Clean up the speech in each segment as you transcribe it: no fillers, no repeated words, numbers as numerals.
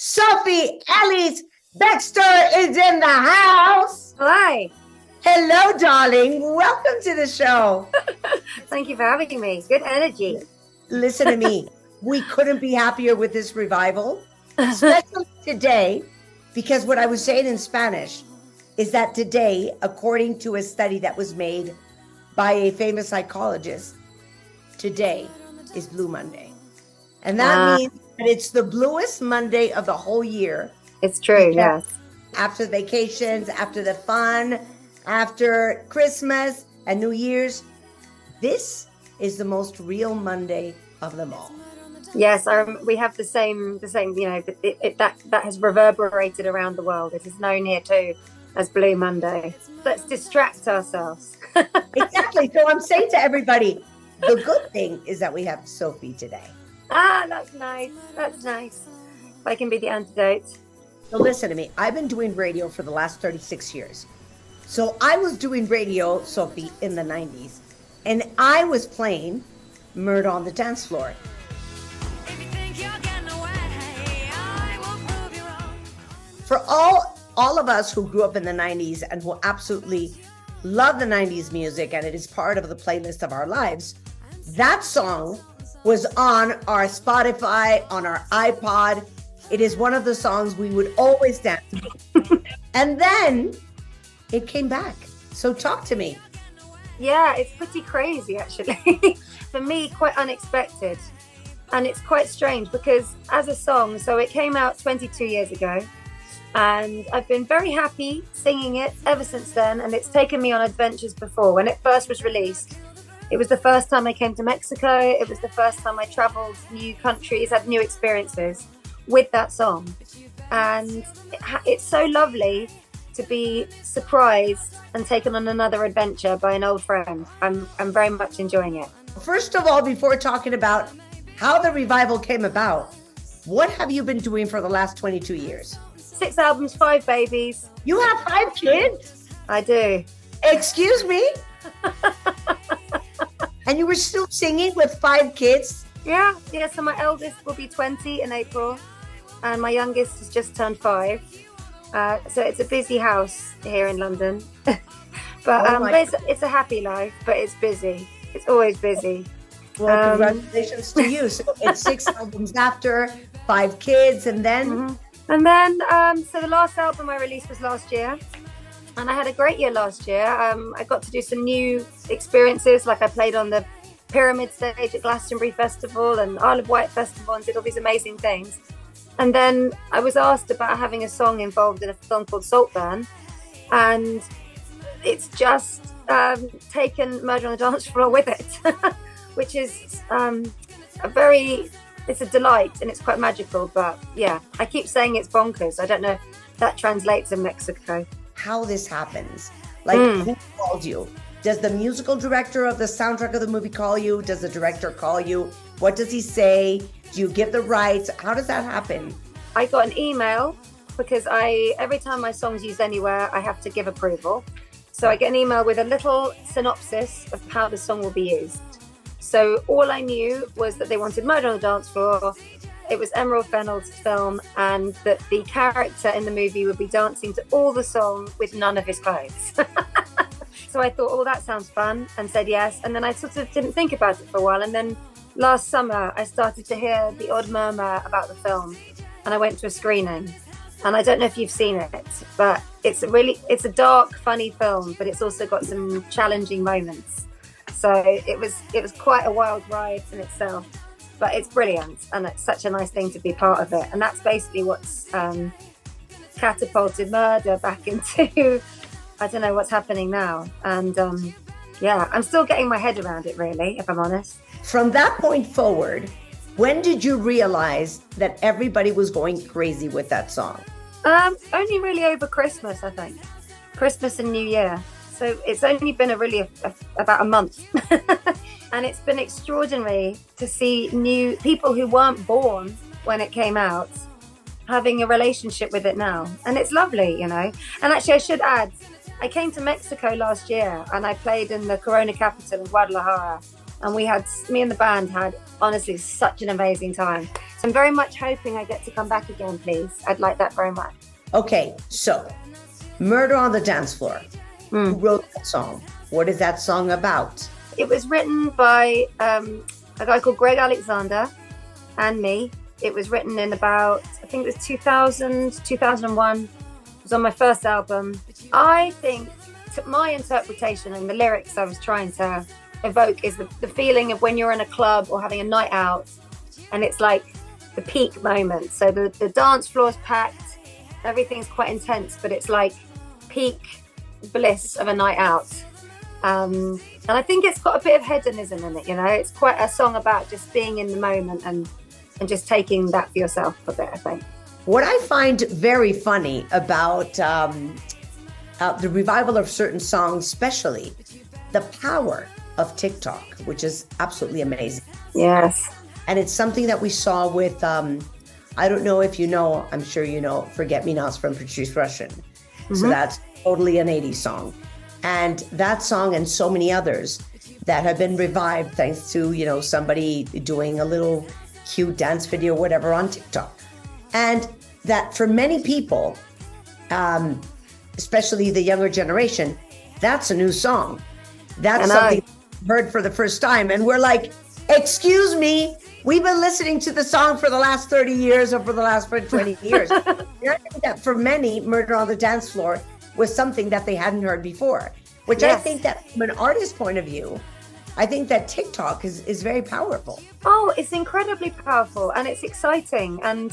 Sophie Ellis-Bextor is in the house. Hi. Hello, darling. Welcome to the show. Thank you for having me. Good energy. Listen to me. We couldn't be happier with this revival, especially today, because what I was saying in Spanish is that today, according to a study that was made by a famous psychologist, today is Blue Monday. And that means that it's the bluest Monday of the whole year. It's true, yes. After vacations, after the fun, after Christmas and New Year's, this is the most real Monday of them all. Yes, we have the same. You know, that has reverberated around the world. It is known here too as Blue Monday. Let's distract ourselves. Exactly. So I'm saying to everybody, the good thing is that we have Sophie today. That's nice. That's nice. If I can be the antidote. So listen to me. I've been doing radio for the last 36 years. So I was doing radio, Sophie, in the 90s, and I was playing Murder on the Dance Floor. For all of us who grew up in the 90s and who absolutely love the 90s music, and it is part of the playlist of our lives, that song was on our Spotify, on our iPod. It is one of the songs we would always dance to. And then it came back. So talk to me. Yeah, it's pretty crazy, actually. For me, quite unexpected. And it's quite strange because as a song, so it came out 22 years ago. And I've been very happy singing it ever since then. And it's taken me on adventures before. When it first was released, it was the first time I came to Mexico. It was the first time I traveled new countries, had new experiences with that song. And it's so lovely to be surprised and taken on another adventure by an old friend. I'm very much enjoying it. First of all, before talking about how the revival came about, what have you been doing for the last 22 years? 6 albums, 5 babies. You have 5 kids? I do. Excuse me? And you were still singing with 5 kids? Yeah. So my eldest will be 20 in April, and my youngest has just turned 5. So it's a busy house here in London. But it's a happy life, but it's busy. It's always busy. Well, congratulations to you. So it's 6 albums after, 5 kids, and then? Mm-hmm. And then, so the last album I released was last year. And I had a great year last year. I got to do some new experiences, like I played on the Pyramid stage at Glastonbury Festival and Isle of Wight Festival and did all these amazing things. And then I was asked about having a song involved in a film called Saltburn. And it's just taken Murder on the Dance Floor with it, which is it's a delight and it's quite magical. But yeah, I keep saying it's bonkers. I don't know if that translates in Mexico. How this happens. Like, who called you? Does the musical director of the soundtrack of the movie call you? Does the director call you? What does he say? Do you give the rights? How does that happen? I got an email because every time my song's used anywhere, I have to give approval. So I get an email with a little synopsis of how the song will be used. So all I knew was that they wanted Murder on the Dance Floor. It was Emerald Fennell's film, and that the character in the movie would be dancing to all the song with none of his clothes. So I thought, oh, that sounds fun, and said yes. And then I sort of didn't think about it for a while. And then last summer, I started to hear the odd murmur about the film, and I went to a screening. And I don't know if you've seen it, but it's a dark, funny film, but it's also got some challenging moments. So it was quite a wild ride in itself. But it's brilliant, and it's such a nice thing to be part of it. And that's basically what's catapulted Murder back into, I don't know what's happening now. And yeah, I'm still getting my head around it, really, if I'm honest. From that point forward, when did you realize that everybody was going crazy with that song? Only really over Christmas, I think. Christmas and New Year. So it's only been about a month. And it's been extraordinary to see new people who weren't born when it came out having a relationship with it now. And it's lovely, you know. And actually, I should add, I came to Mexico last year and I played in the Corona capital in Guadalajara. And me and the band had honestly such an amazing time. So I'm very much hoping I get to come back again, please. I'd like that very much. Okay, so Murder on the Dance Floor. Who wrote that song? What is that song about? It was written by a guy called Greg Alexander and me. It was written in about, I think it was 2000, 2001. It was on my first album. I think my interpretation and the lyrics I was trying to evoke is the feeling of when you're in a club or having a night out and it's like the peak moment. So the dance floor's packed, everything's quite intense, but it's like peak bliss of a night out. And I think it's got a bit of hedonism in it, you know. It's quite a song about just being in the moment and just taking that for yourself a bit, I think. What I find very funny about the revival of certain songs, especially the power of TikTok, which is absolutely amazing. Yes. And it's something that we saw with, I don't know if you know, I'm sure you know, Forget Me Nots from Patrice Rushen. So that's totally an 80s song. And that song and so many others that have been revived thanks to, you know, somebody doing a little cute dance video, whatever, on TikTok. And that for many people, especially the younger generation, that's a new song. That's something heard for the first time. And we're like, excuse me, we've been listening to the song for the last 30 years or for the last 20 years. That for many, Murder on the Dance Floor was something that they hadn't heard before, which I think that from an artist's point of view, I think that TikTok is very powerful. Oh, it's incredibly powerful and it's exciting. And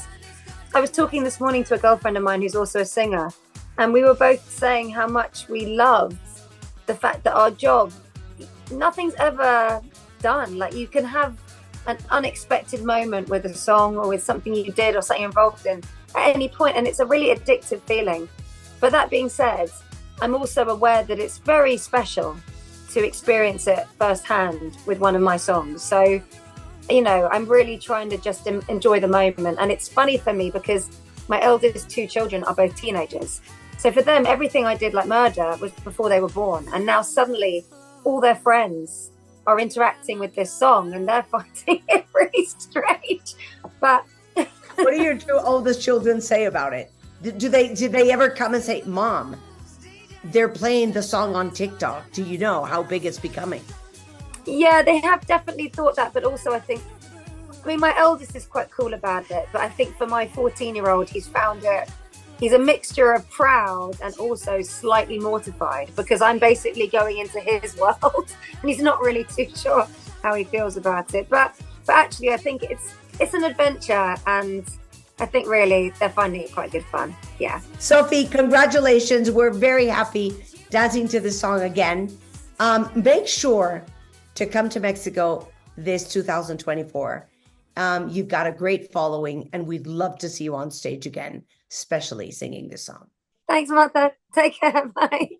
I was talking this morning to a girlfriend of mine who's also a singer, and we were both saying how much we love the fact that our job, nothing's ever done. Like, you can have an unexpected moment with a song or with something you did or something you're involved in at any point, and it's a really addictive feeling. But that being said, I'm also aware that it's very special to experience it firsthand with one of my songs. So, you know, I'm really trying to just enjoy the moment. And it's funny for me because my eldest two children are both teenagers. So for them, everything I did, like Murder, was before they were born. And now suddenly all their friends are interacting with this song and they're finding it really strange. But what do your two oldest children say about it? Did they ever come and say, Mom, they're playing the song on TikTok? Do you know how big it's becoming? Yeah, they have definitely thought that. But also I think, I mean, my eldest is quite cool about it. But I think for my 14-year-old, he's found it. He's a mixture of proud and also slightly mortified because I'm basically going into his world and he's not really too sure how he feels about it. But actually, I think it's an adventure, and I think really they're finding it quite good fun. Yeah. Sophie, congratulations. We're very happy dancing to this song again. Make sure to come to Mexico this 2024. You've got a great following and we'd love to see you on stage again, especially singing this song. Thanks, Martha. Take care. Bye.